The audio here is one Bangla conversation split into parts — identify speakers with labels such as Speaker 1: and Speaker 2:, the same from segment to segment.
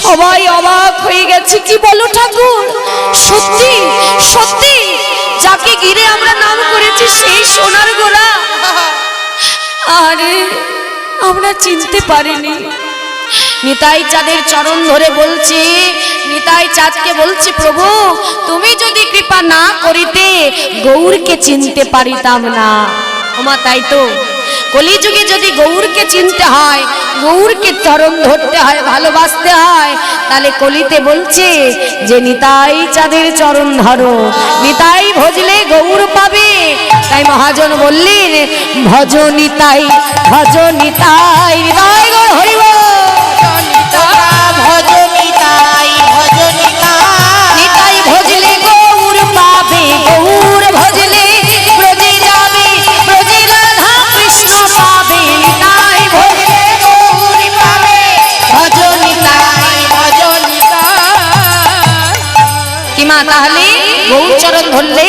Speaker 1: সবাই অবাক হয়ে গেছে। কি বলো ঠাকুর, সত্যি সত্যি যাকে ঘিরে আমরা নাম করেছি সেই সোনার গোড়া? আরে আমরা চিনতে পারিনি। নিতাই চাঁদের চরণ ধরে বলছে, নিতাই চাঁদকে বলছে, প্রভু তুমি যদি কৃপা না করিতে গৌরকে চিনতে পারিতাম না। ওমা তাই তো, কলিযুগে যদি গৌরকে চিনতে হয়, গৌরকে চরণ ধরতে হয়, ভালোবাসতে হয়, তাহলে কলিতে বলছে যে নিতাই চাঁদের চরণ ধরো, নিতাই ভজলে গৌর পাবে। তাই মহাজন বললেন, ভজ নিতাই ভজ নিতাই, নিতাই গৌর হরিব,
Speaker 2: ভজ নিতাই ভজ নিতাই,
Speaker 1: নিতাই ভজলে গৌর পাবে, গৌর ভজলে ব্রজে যাবে, ব্রজে রাধা কৃষ্ণ পাবে, নিতাই ভজলে
Speaker 2: গৌর পাবে, ভজ নিতাই ভজ নিতাই।
Speaker 1: কি মা, তাহলে গৌর চরণ ধরলে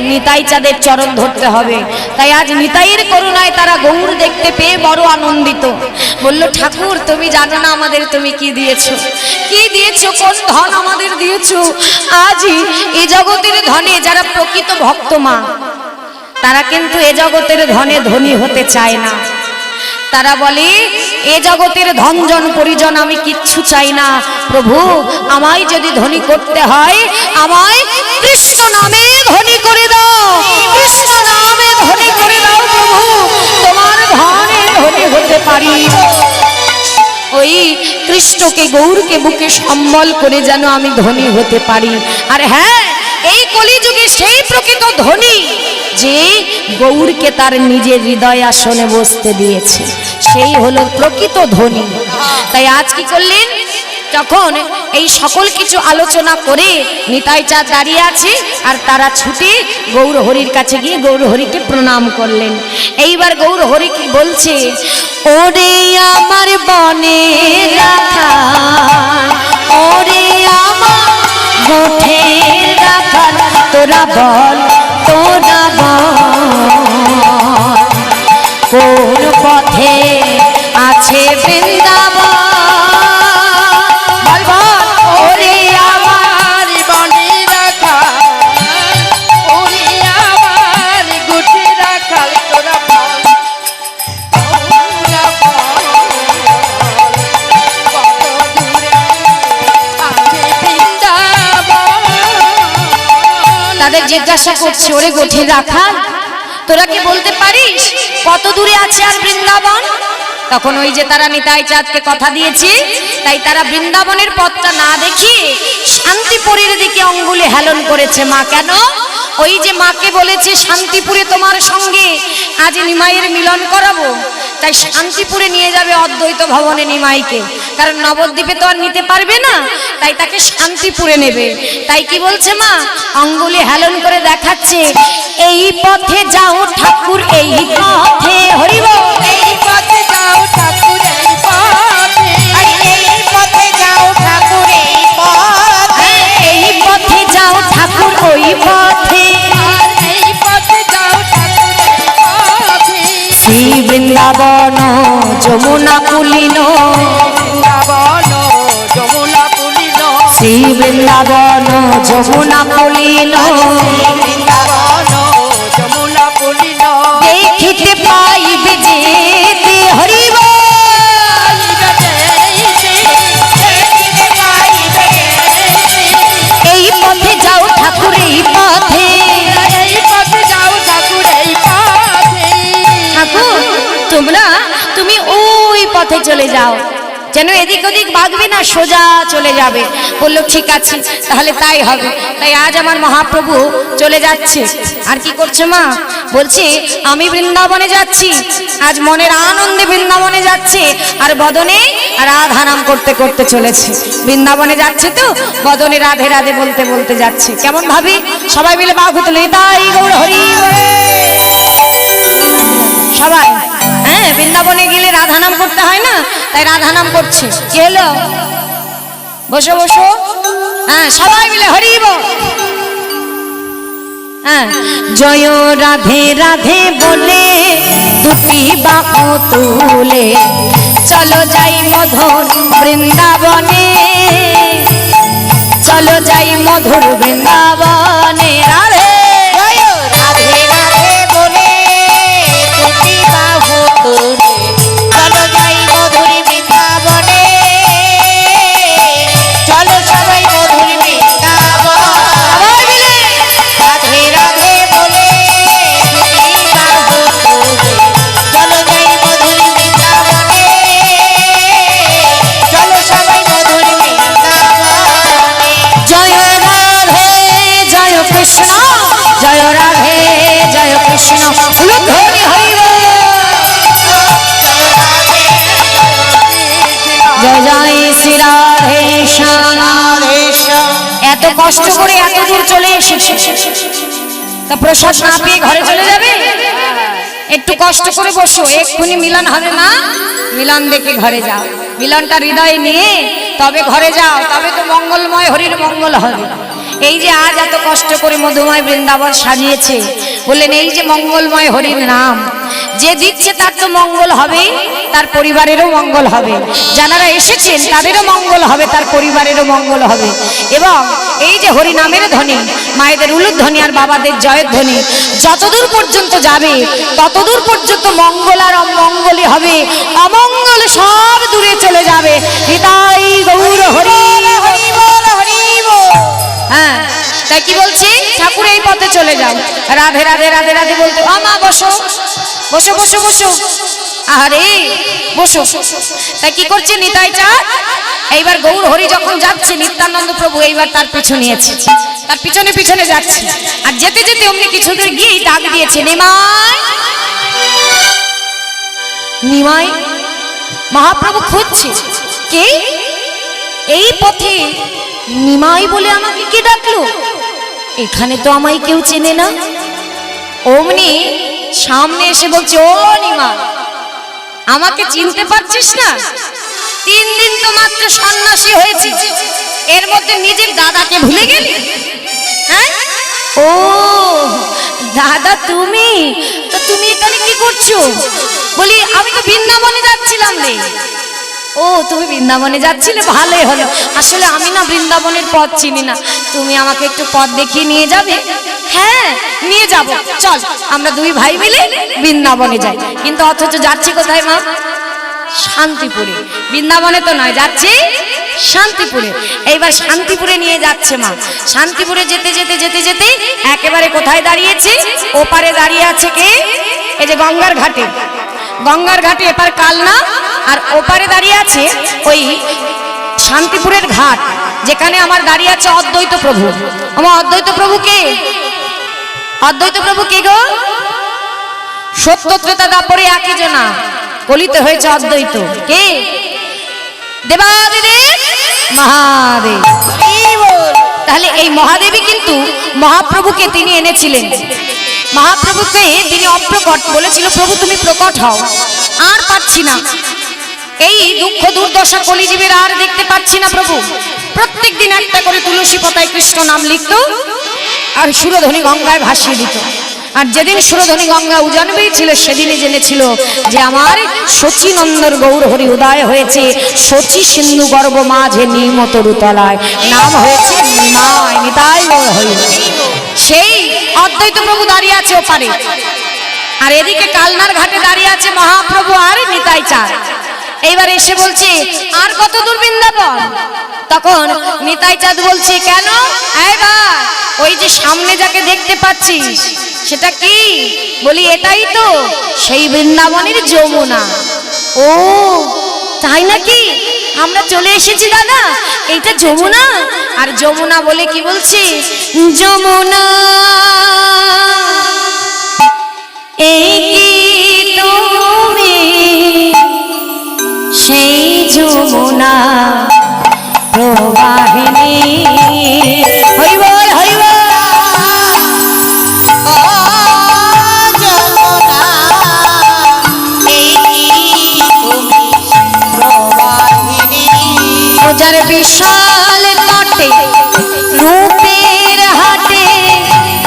Speaker 1: নিতাই চাঁদের চরণ ধরতে হবে। তাই আজ নিতাইয়ের করুণায় তারা গৌর দেখতে পেয়ে বড় আনন্দিত। বলল, ঠাকুর তুমি জানো না আমাদের তুমি কি দিয়েছো, কি দিয়েছো, কোন ধন আমাদের দিয়েছো। আজই এই জগতের ধনে যারা প্রকৃত ভক্ত মা, তারা কিন্তু এ জগতের ধনে ধনী হতে চায় না। তারা বলে, এ জগতের ধনজন পরিজন আমি কিচ্ছু চাই না, প্রভু আমায় যদি ধনী করতে হয় আমায় কৃষ্ণ নামে ধনী করে দাও, কৃষ্ণ নামে ধনী করে দাও প্রভু, তোমার ধনে ধনী হতে পারি। ওই কৃষ্ণকে গৌরকে বুকে সম্বল করে যেন আমি ধনী হতে পারি। আর হ্যাঁ, এই কলিযুগে সেই প্রকৃত ধনী যে গৌরকে তার নিজের হৃদয় আসনে বসতে দিয়েছে, সেই হলো প্রকৃত ধনী। তাই আজ কি করলেন, যখন এই সকল কিছু আলোচনা করে নিতাই চাঁদ দাঁড়িয়ে আছে, আর তারা ছুটে গৌর হরির কাছে গিয়ে গৌর হরিকে প্রণাম করলেন। এইবার গৌর হরি কি বলছে, ওরে আমার বনে রাখা, ওরে আমার গোঠে রাখা, তোরা বল তোরা বল কোন পথে আছে বৃন্দাবন, বল বল ওরে আমার
Speaker 2: বনে রাখা, ওরে আমার গুটি রাখাল, তোরা বল তোরা বল কত দূরে আছে বৃন্দাবন।
Speaker 1: তাদের জিজ্ঞাসা করছে, ওরে গোঠে রাখাল তোরা কি বলতে পারিস কত দূরে আছে আর বৃন্দাবন? তখন ওই যে তারা নিতাই চাঁদকে কথা দিয়েছে, তাই তারা বৃন্দাবনের পথটা না দেখিয়ে শান্তিপুরের দিকে অঙ্গুলি হেলন করেছে। মা কেন? ওই যে মাকে বলেছে শান্তিপুরে তোমার সঙ্গে আজ নিমাইয়ের মিলন করাবো, তাই শান্তিপুরে নিয়ে যাবে অদ্বৈত ভবনে নিমাইকে, কারণ নবদ্বীপে তো আর নিতে পারবে না, তাই তাকে শান্তিপুরে নেবে। তাই কি বলছে মা, অঙ্গুলি হেলন করে দেখাচ্ছে, এই পথে যাও ঠাকুর এই পথে, হরিব
Speaker 2: এই পথে যাও ঠাকুর এই পথে, এই পথে যাও ঠাকুর এই পথে,
Speaker 1: এই পথে যাও ঠাকুর ওই পথে,
Speaker 2: এই পথে যাও ঠাকুর এই পথে।
Speaker 1: শ্রী বৃন্দাবন যমুনা পুলিন,
Speaker 2: বৃন্দাবন যমুনা পুলিন,
Speaker 1: শ্রী বৃন্দাবন যমুনা পুলিন,
Speaker 2: বৃন্দাবন যমুনা পুলিন,
Speaker 1: দেখিতে পাইবে যেতে, হরিব এই পথে যাও ঠাকুর এই পথে,
Speaker 2: এই পথে যাও ঠাকুর এই পথে।
Speaker 1: ঠাকুর তুমি ওই পথে চলে যাও, যেন এদিক ওদিক ভাগবে না, সোজা চলে যাবে। বললো ঠিক আছে তাহলে তাই হবে। তাই আজ আমার মহাপ্রভু চলে যাচ্ছে। আর কি করছে মা, বলছে আমি বৃন্দাবনে যাচ্ছি, আজ মনের আনন্দে বৃন্দাবনে যাচ্ছে, আর বদনে রাধা নাম করতে করতে চলেছে। বৃন্দাবনে যাচ্ছে তো বদনে রাধে রাধে বলতে বলতে যাচ্ছে। কেমন ভাবি, সবাই মিলে বাহু তুলে তাই গৌর হরি সবাই। হ্যাঁ, বৃন্দাবনে গেলে রাধা নাম করতে হয় না, তাই রাধা নাম করছে। কি হলো, বসো বসো, হ্যাঁ সবাই মিলে হরি বল। হ্যাঁ, জয় রাধে রাধে বলে দুটি বাহু তুলে চলো যাই মধুর বৃন্দাবনে। চলো যাই মধুর বৃন্দাবনে রাধে
Speaker 2: জয় রাধে রাধে বলে দুটি বাহু তুলে চলো যাই মধুর বৃন্দাবনে চলো সবাই মধুর বৃন্দাবন
Speaker 1: সবাই মিলে
Speaker 2: রাধে রাধে বলে দুটি বাহু তুলে চলো যাই মধুর বৃন্দাবনে চলো সবাই মধুর বৃন্দাবনে
Speaker 1: জয় রাধে জয় কৃষ্ণ জয় রাধে জয় কৃষ্ণ হরি হরি জয় জয় শ্রী রাধে শ্যাম। এত কষ্ট করে এত দূর চলে এসেছে তা প্রসাদ না পেয়ে ঘরে চলে যাবে? একটু কষ্ট করে বসো, এক্ষুনি মিলন হবে মা, মিলন দেখে ঘরে যাও, মিলনটা হৃদয়ে নিয়ে তবে ঘরে যাও, তবে তো মঙ্গলময় হরির মঙ্গল হবে। এই যে আজ এত কষ্ট করে মধুময় বৃন্দাবন সাজিয়েছে, বললেন এই যে মঙ্গলময় হরির নাম যে দিচ্ছে তার তো মঙ্গল হবে, তার পরিবারেরও মঙ্গল হবে, যারা এসেছেন তাদেরও মঙ্গল হবে, তার পরিবারেরও মঙ্গল হবে। এবং এই যে হরি নামের ধ্বনি, মায়েদের উলুধ্বনি আর বাবাদের জয়ের ধ্বনি যতদূর পর্যন্ত যাবে ততদূর পর্যন্ত মঙ্গল আর অমঙ্গলই হবে, অমঙ্গল সব দূরে চলে যাবে। হৃদয় গৌর হরি
Speaker 2: হরি বল হরি বল।
Speaker 1: হ্যাঁ, তাই কি বলছি, ঠাকুর এই পথে চলে যাও, রাধে রাধে রাধে রাধে বলতে। মা বসো বসো বসো বসো, আরে বসো। তাই কি করছে নিতাই চাঁদ, এইবার গৌর হরি যখন যাচ্ছে নিত্যানন্দ প্রভু এইবার তার পিছু নিয়েছে, তার পিছনে পিছনে যাচ্ছে, আর যেতে যেতে অমনি কিছু দূর গিয়ে ডাক দিয়েছে নিমাই নিমাই। মহাপ্রভু খুঁজছে কে এই পথে নিমাই বলে আমাকে কে ডাকলো, এখানে তো আমায় কেউ চেনে না। অমনি সামনে এসে বলছে, ও নিমা, আমাকে চিনতে পারছিস না? 3 দিন তো মাত্র সন্ন্যাসী হয়েছি, এর মধ্যে নিজের দাদাকে ভুলে গেলি? হ্যাঁ, ও দাদা তুমি, তো তুমি এখানে কি করছো? বলি আমি তো বৃন্দাবনে যাচ্ছিলাম রে। ও তুমি বৃন্দাবনে যাচ্ছিলে, ভালোই হলো। আসলে আমি না বৃন্দাবনের পথ চিনি না, তুমি আমাকে একটু পথ দেখিয়ে নিয়ে যাবে? হ্যাঁ নিয়ে যাব, চল আমরা 2 ভাই মিলে বৃন্দাবনে যাই। কিন্তু অথচ যাচ্ছি কোথায় মা? শান্তিপুরে। বৃন্দাবনে তো নয়, যাচ্ছি শান্তিপুরে। এইবার শান্তিপুরে নিয়ে যাচ্ছে মা। শান্তিপুরে যেতে যেতে যেতে যেতে একেবারে কোথায় দাঁড়িয়েছে? ওপারে দাঁড়িয়ে আছে কে? এই যে গঙ্গার ঘাটে, গঙ্গার ঘাটে এপার কালনা, আর ওপারে দাঁড়িয়ে আছে ওই শান্তিপুরের ঘাট, যেখানে আমার দাঁড়িয়ে আছে অদ্বৈত প্রভু। আমার অদ্বৈত প্রভু কে? অদ্বৈত প্রভু কে গো? সত্য ত্রেতা দাপরে একই জনা, কলিতে হয়েছে অদ্বৈত। কে? দেবাদিদেব মহাদেব। তাহলে এই মহাদেবী কিন্তু মহাপ্রভুকে তিনি এনেছিলেন। মহাপ্রভুকে তিনি অপ্রকট বলেছিল, প্রভু তুমি প্রকট হও, আর পাচ্ছি না, এই দুঃখ দুর্দশা কলিজীবের আর দেখতে পাচ্ছি না প্রভু। প্রত্যেক দিন একটা করে তুলসী পাতায় কৃষ্ণ নাম লিখত আর সুরধ্বনি গঙ্গায় ভাসিয়ে দিত। আর যেদিন সুরধ্বনি গঙ্গা উজান পেয়েছিল সেদিনই জেনেছিল যে আমার শচীনন্দর গৌর হরি উদয় হয়েছে। শচী সিন্ধু গর্ভ মাঝে নির্মতরু তলায়, নাম হয়েছে নিমাই, নিতাই গৌর হরি। সেই অদ্বৈত প্রভু দাঁড়িয়ে আছে ওপারে, আর এদিকে কালনার ঘাটে দাঁড়িয়ে আছে মহাপ্রভু আর নিতাই চাঁদ। এইবার এসে বলছে আর কত দূর বৃন্দাবন? তখন নিতাই চাঁদ বলছে, কেন? এইবার ওই যে সামনে যাকে দেখতে পাচ্ছিস সেটা কি? বলি এটাই তো সেই বৃন্দাবনের যমুনা। ও তাই নাকি? আমরা চলে এসেছি দাদা, এইটা যমুনা। আর যমুনা বলে কি বলছি, যমুনা এই কি তুমি সেই যমুনা প্রবাহিনী? হরিবল হরিবল। যার বিশাল তটে রূপের হাটে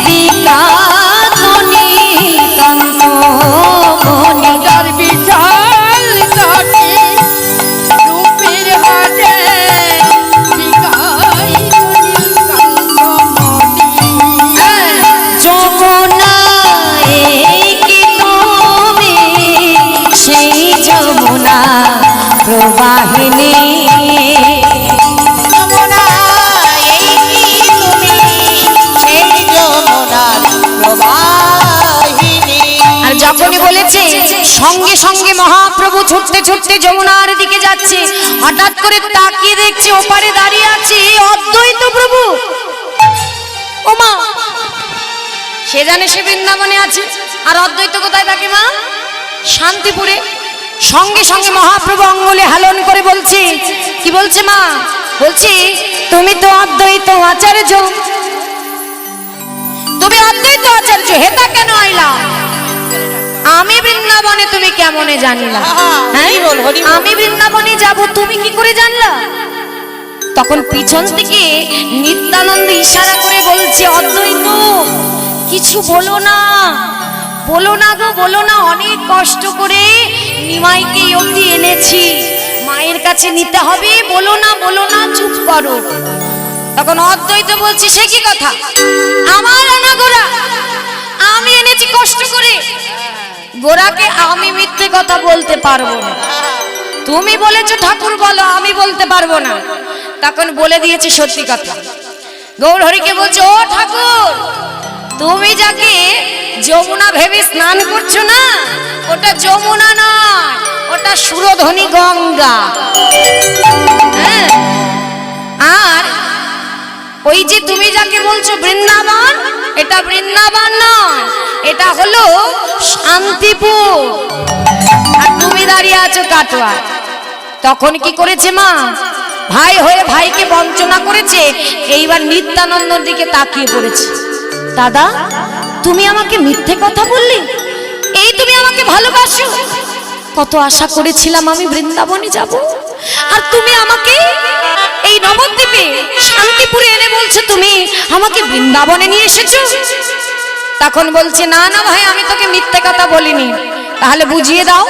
Speaker 1: বিকাশ নীলকান্ত মণি, যার বিশাল তটে রূপের হাটে বিকাশ প্রবাহিনী।
Speaker 2: যমুনা এই কি তুমি সেই যমুনার প্রবাহিনী।
Speaker 1: আর যখনই বলেছে সঙ্গে সঙ্গে মহাপ্রভু ছুটতে ছুটতে যমুনার দিকে যাচ্ছে, হঠাৎ করে তাকিয়ে দেখছে ওপারে দাঁড়িয়ে আছে অদ্বৈত প্রভু। ওমা, সে জানে সে বৃন্দাবনে আছে, আর অদ্বৈত কোথায় থাকে মা? শান্তিপুরে। সঙ্গে সঙ্গে মহাপ্রভু অঙ্গলে হেলন করে বলছে, কি বলছে মা? বলছি তুমি তো অদ্বৈত আচার্য, তুমি অদ্বৈত আচার্য, হেতা কেন আইলা? আমি বৃন্দাবনে তুমি কেমনে জানিলা? হ্যাঁ, আমি বৃন্দাবনে যাব তুমি কি করে জানলা? তখন পিছন থেকে নিত্যানন্দ ইশারা করে বলছে, অদ্বৈত কিছু বলো না, বলো না গো, বলো না, অনেক কষ্ট করে নিমাইকে অবধি এনেছি, মায়ের কাছে নিতে হবে, বলো না, বলো না, চুপ করো। তখন অদ্বৈত বলছে, সে কি কথা, আমার আনা গোরা, আমি এনেছি কষ্ট করে, গোরাকে আমি মিথ্যে কথা বলতে পারবো না। তুমি বলেছো ঠাকুর বলো, আমি বলতে পারবো না। তখন বলে দিয়েছে সত্যি কথা। গৌরহরিকে বলছে, ও ঠাকুর, তুমি যাকে যমুনা ভেবে স্নান করছো না, ওটা যমুনা নয়, ওটা সুরধনী গঙ্গা। হ্যাঁ, আর ওই যে তুমি যাকে বলছো বৃন্দাবন, এটা বৃন্দাবন নয়, এটা হলো শান্তিপুর, আর তুমি দাঁড়িয়ে আছো কাটোয়া। তখন কি করেছে মা? ভাই হয়ে ভাইকে বঞ্চনা করেছে। এইবার নিত্যানন্দর দিকে তাকিয়ে পড়েছে, দাদা তুমি আমাকে মিথ্যে কথা বললি, এই তুমি আমাকে ভালোবাসো, কত আশা করেছিলাম আমি বৃন্দাবনে যাব, আর তুমি আমাকে এই নবদ্বীপে শান্তিপুরে এনে বলছো তুমি আমাকে বৃন্দাবনে নিয়ে এসেছো। তখন বলছে, না না ভাই, আমি তোকে মিথ্যে কথা বলিনি। তাহলে বুঝিয়ে দাও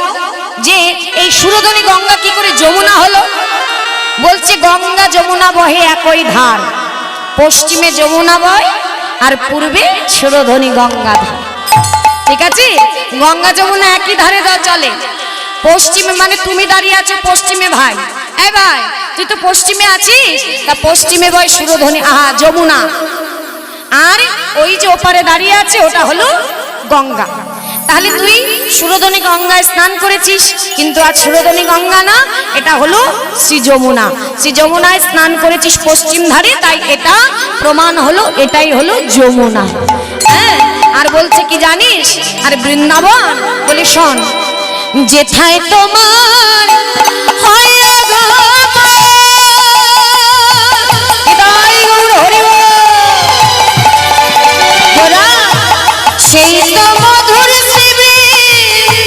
Speaker 1: যে এই সুরধনী গঙ্গা কি করে যমুনা হলো? বলছে, গঙ্গা যমুনা বহে একই ধার, পশ্চিমে যমুনা বয় আর পূর্বে সুরধনী গঙ্গা ধার। ঠিক আছে, গঙ্গা যমুনা একই ধারে চলে। পশ্চিমে মানে তুমি দাঁড়িয়ে আছো পশ্চিমে ভাই, এই ভাই তুই তো পশ্চিমে আছিস, তা পশ্চিমে বয় সুরধনী যমুনা, আর ওই যে ওপারে দাঁড়িয়ে আছে ওটা হলো গঙ্গা। তাহলে তুই সুরধনী গঙ্গায় স্নান করেছিস, কিন্তু আজ সুরধনী গঙ্গা না, এটা হলো শ্রী যমুনা। শ্রী যমুনায় স্নান করেছিস পশ্চিম ধারে, তাই এটা প্রমাণ হলো এটাই হলো যমুনা। হ্যাঁ, আর বলছে কি জানিস, আর বৃন্দাবন বলে শোন, যেথায় তোমার হয় সেই তো মধুর শ্রী বৃন্দাবন,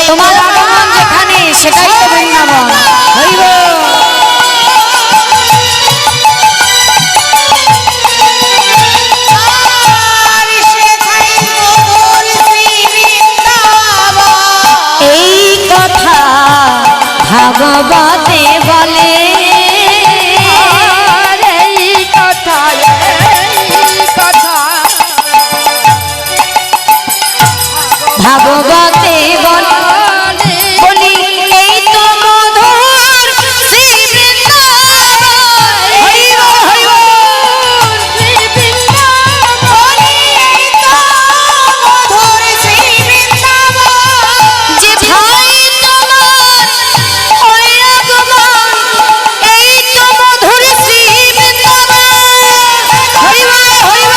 Speaker 1: তোমার আগমন যেখানে সেটাই তো বৃন্দাবন। হরিব এই কথা ভাগবতে বলে, ভাগবতে বলে, বলি এই তো মধুর শ্রী বৃন্দাবন। হরিব হরিব শ্রী বৃন্দাবন, এই তো মধুর শ্রী বৃন্দাবন, যে ভাই তোমার হয় আগমন, এই তো মধুর শ্রী বৃন্দাবন। হরিব হরিব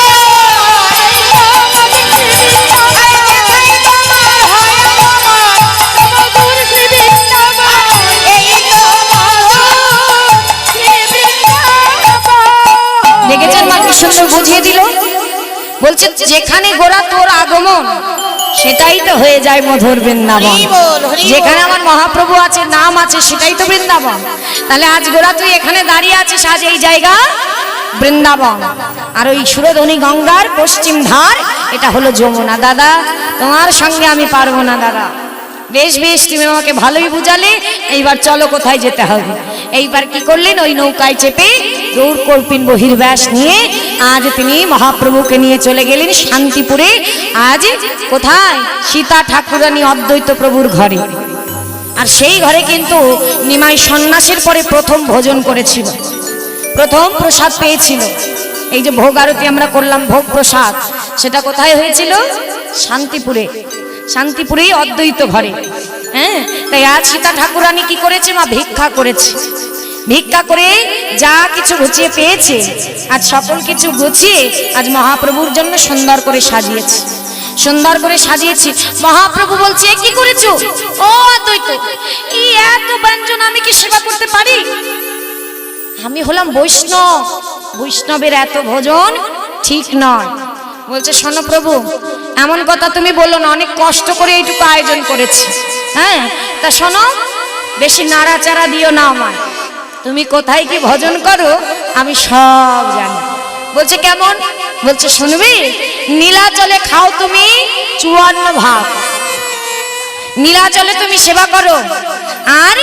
Speaker 1: দেখেছেন মা কি সুন্দর বুঝিয়ে দিল। বলছে যেখানে গোরা তোর আগমন সেটাই তো হয়ে যায় মধুর বৃন্দাবন, যেখানে আমার মহাপ্রভু আছে নাম আছে সেটাই তো বৃন্দাবন। তাহলে আজ গোরা তুই এখানে দাঁড়িয়ে আছিস, আজ এই জায়গা বৃন্দাবন, আর ওই সুরধনী গঙ্গার পশ্চিম ধার এটা হলো যমুনা। দাদা তোমার সঙ্গে আমি পারবো না দাদা, বেশ বেশ তুমি আমাকে ভালোই বুঝালে, এইবার চলো কোথায় যেতে হবে। এইবার কি করলেন, ওই নৌকায় চেপে গৌর কল্পিন বহির্ব্যাস নিয়ে আজ তিনি মহাপ্রভুকে নিয়ে চলে গেলেন শান্তিপুরে। আজ কোথায়? সীতা ঠাকুরানী অদ্বৈত প্রভুর ঘরে। আর সেই ঘরে কিন্তু নিমাই সন্ন্যাসের পরে প্রথম ভোজন করেছিল, প্রথম প্রসাদ পেয়েছিল। এই যে ভোগ আরতি আমরা করলাম, ভোগ প্রসাদ, সেটা কোথায় হয়েছিল? শান্তিপুরে, শান্তিপুরেই অদ্বৈত ঘরে। হ্যাঁ, তাই আজ সীতা ঠাকুরানী কি করেছে? মা ভিক্ষা করেছে, ভিক্ষা করে যা কিছু গুছিয়ে পেয়েছে, আজ সকল কিছু গুছিয়ে আজ মহাপ্রভুর জন্য সুন্দর করে সাজিয়েছে, সুন্দর করে সাজিয়েছি। মহাপ্রভু বলছে, এ কি করেছো? ও অদ্বৈত, এই এত ব্যঞ্জন আমি কি সেবা করতে পারি? আমি হলাম বৈষ্ণব, বৈষ্ণবের এত ভোজন ঠিক নয়। বলছে, শোনো প্রভু, এমন কথা তুমি বলো না, অনেক কষ্ট করে এইটুকু আয়োজন করেছি। হ্যাঁ, তা শোনো, বেশি নাড়াচাড়া দিও না আমায়, তুমি কোথায় কি ভজন করো আমি সব জানি। বলছে, কেমন? বলছে, শুনবি? নীলাচলে খাও তুমি 54 ভাগ, নীলাচলে তুমি সেবা করো, আর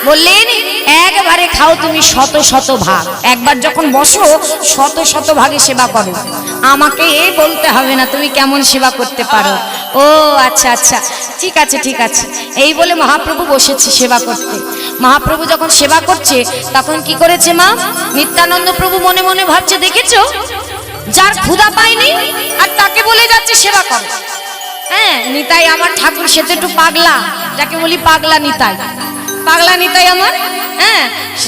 Speaker 1: বললেন একবারে খাও তুমি 100 ভাগ। একবার যখন বসো 100 ভাগে সেবা করো, আমাকে বলতে হবে না তুমি কেমন সেবা করতে পারো। ও আচ্ছা আচ্ছা, ঠিক আছে ঠিক আছে। এই বলে মহাপ্রভু বসেছে সেবা করতে। মহাপ্রভু যখন সেবা করছে তখন কি করেছে মা? নিত্যানন্দ প্রভু মনে মনে ভাবছে, দেখেছো, যার ক্ষুধা পায়নি আর তাকে বলে যাচ্ছে সেবা করো। হ্যাঁ, নিতাই আমার ঠাকুর, সে তো একটু পাগলা, যাকে বলি পাগলা নিতাই, পাগলা নিতাই আমার। হ্যাঁ,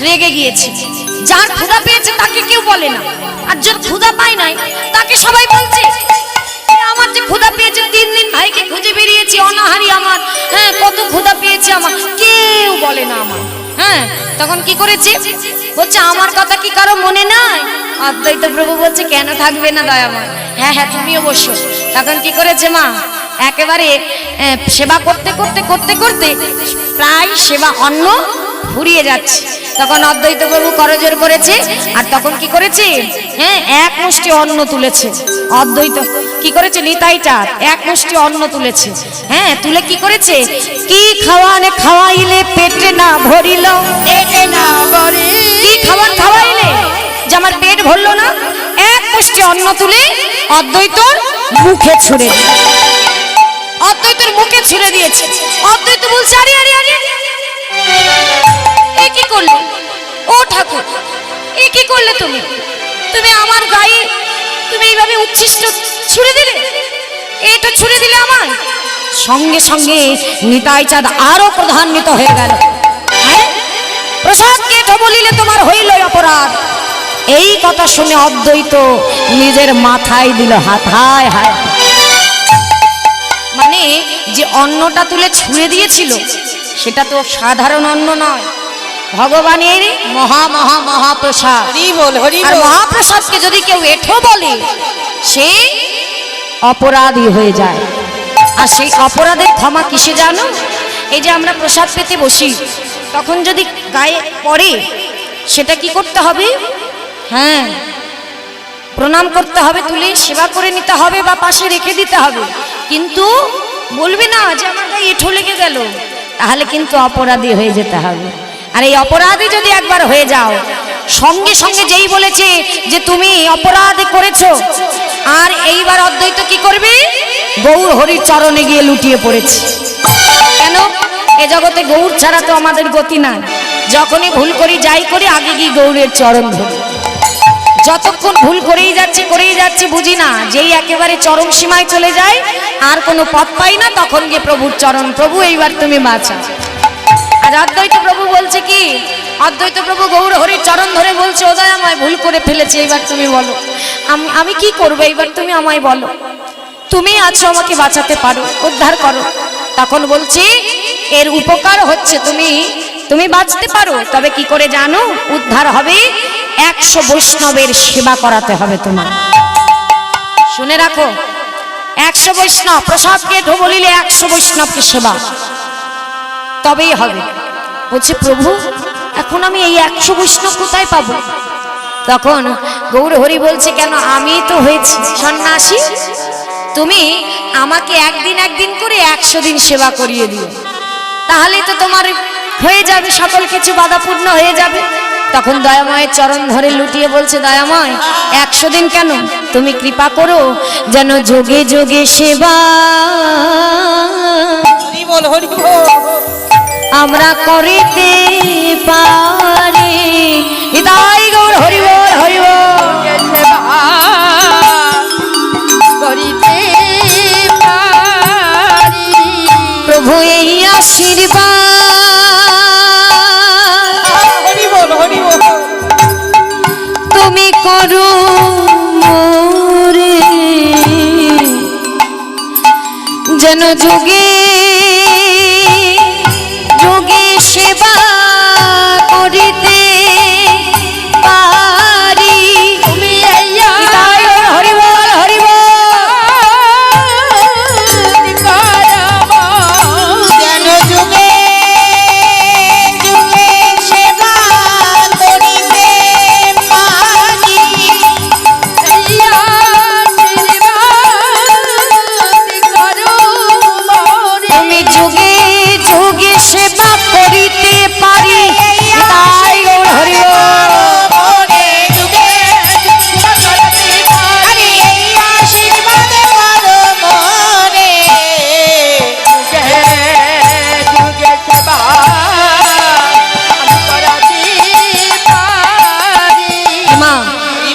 Speaker 1: রেগে গিয়েছে, যার ক্ষুধা পেয়েছে তাকে কেউ বলে না, আর যার ক্ষুধা পায় নাই তাকে সবাই বলছে। আমার যে ক্ষুধা পেয়েছে, 3 দিন ভাইকে খুঁজে বেরিয়েছি অনাহারি আমার, হ্যাঁ, কত ক্ষুধা পেয়েছে আমার, কেউ বলে না আমার। হ্যাঁ, তখন কি করেছে? বলছে, আমার কথা কি কারো মনে নাই? অদ্বৈত প্রভু বলছে, কেন থাকবে না দয়াময়, হ্যাঁ হ্যাঁ তুমিও বসো। তখন কি করেছে মা? একেবারে সেবা করতে করতে করতে করতে প্রায় সেবা অন্ন ফুরিয়ে যাচ্ছে। তখন অদ্বৈত প্রভু করজোড় করেছে, আর তখন কি করেছে? হ্যাঁ, এক মুষ্টি অন্ন তুলেছে। অদ্বৈত কি করেছে? নিতাইটা এক মুষ্টি অন্ন তুলেছে। হ্যাঁ, তুলে কি করেছে? কি খাওয়ানে খাওয়াইলে পেটে না ভরিল,
Speaker 2: পেটে না ভরে,
Speaker 1: কি খাবার খাওয়াইলে যে আমার পেট ভরলো না? এক মুষ্টি অন্ন তুলে অদ্বৈতর মুখে ছুঁড়ে, অদ্বৈতর মুখে ছুঁড়ে দিয়েছে। অদ্বৈত বলছে, আরে আরে আরে, এ কি করলে? ও ঠাকুর, এ কি করলে তুমি? তুমি আমার গায়ে তুমি এইভাবে উচ্ছিষ্ট ছুঁড়ে দিলে, এটা ছুঁড়ে দিলে আমায়। সঙ্গে সঙ্গে নিতাই চাঁদ আরো প্রধান্বিত হয়ে গেল। হ্যাঁ, প্রসাদ কেটো বলিলে তোমার হইল অপরাধ। এই কথা শুনে অদ্বৈত নিজের মাথায় দিল হাত। হায় হায়, মানে যে অন্নটা তুলে ছুঁড়ে দিয়েছিল সেটা তো সাধারণ অন্ন নয়, ভগবানের মহা মহা মহাপ্রসাদ।
Speaker 2: হরি বল, হরি
Speaker 1: আর
Speaker 2: বল।
Speaker 1: মহাপ্রসাদকে যদি কেউ এঠো বলে সে অপরাধী হয়ে যায়। আর সেই অপরাধের ক্ষমা কিসে জানো? এই যে আমরা প্রসাদ পেতে বসি, তখন যদি গায়ে পড়ে সেটা কি করতে হবে? হ্যাঁ, প্রণাম করতে হবে, তুলে সেবা করে নিতে হবে বা পাশে রেখে দিতে হবে। কিন্তু বলবি না যে আমার গায়ে এঠো লেগে গেল, তাহলে কিন্তু অপরাধী হয়ে যেতে হবে। আর এই অপরাধী যদি একবার হয়ে যাও, সঙ্গে সঙ্গে যেই বলেছে যে তুমি অপরাধ করেছো, আর এইবার অদ্বৈত কি করবে? গৌর হরির চরণে গিয়ে লুটিয়ে পড়েছে। কেন? এ জগতে গৌর ছাড়া তো আমাদের গতি নাই। যখনই ভুল করি, যাই করি, আগে গিয়ে গৌরের চরণ ধরি। যতক্ষণ ভুল করেই যাচ্ছি বুঝি না, যেই একেবারে চরম সীমায় চলে যায় আর কোনো পথ পাই না, তখন গিয়ে প্রভুর চরণ, প্রভু এইবার তুমি বাঁচা। আর অদ্বৈত প্রভু বলছে কি? অদ্বৈত প্রভু গৌর হরির চরণ ধরে বলছে, ও দয়াময়, ভুল করে ফেলেছে, এইবার তুমি বলো আমি কি করবো, এইবার তুমি আমায় বলো, তুমি আছো, আমাকে বাঁচাতে পারো, উদ্ধার করো। তখন বলছি, এর উপকার হচ্ছে তুমি বাঁচতে পারো, তবে কি করে জানো উদ্ধার হবে? 100 বৈষ্ণবের সেবা করাতে হবে তোমার। শুনে রাখো, 100 বৈষ্ণব, প্রসাদকে ঢো বলিলে 100 বৈষ্ণবকে সেবা, তবেই হবে। বলছে, প্রভু এখন আমি এই 100 বৈষ্ণব কোথায় পাবো? তখন গৌর হরি বলছে, কেন, আমি তো হয়েছি সন্ন্যাসী, তুমি আমাকে একদিন করে 100 দিন সেবা করিয়ে দিও, তাহলে তো তোমার হয়ে যাবে, সকল কিছু বাধাপূর্ণ হয়ে যাবে। তখন দয়াময়ের চরণ ধরে লুটিয়ে বলছে, দয়াময় 100 দিন কেন, তুমি কৃপা করো যেন যোগে যোগে সেবা।
Speaker 2: হরি বল, হরি বল।
Speaker 1: আমরা করিতে পারি হৃদয়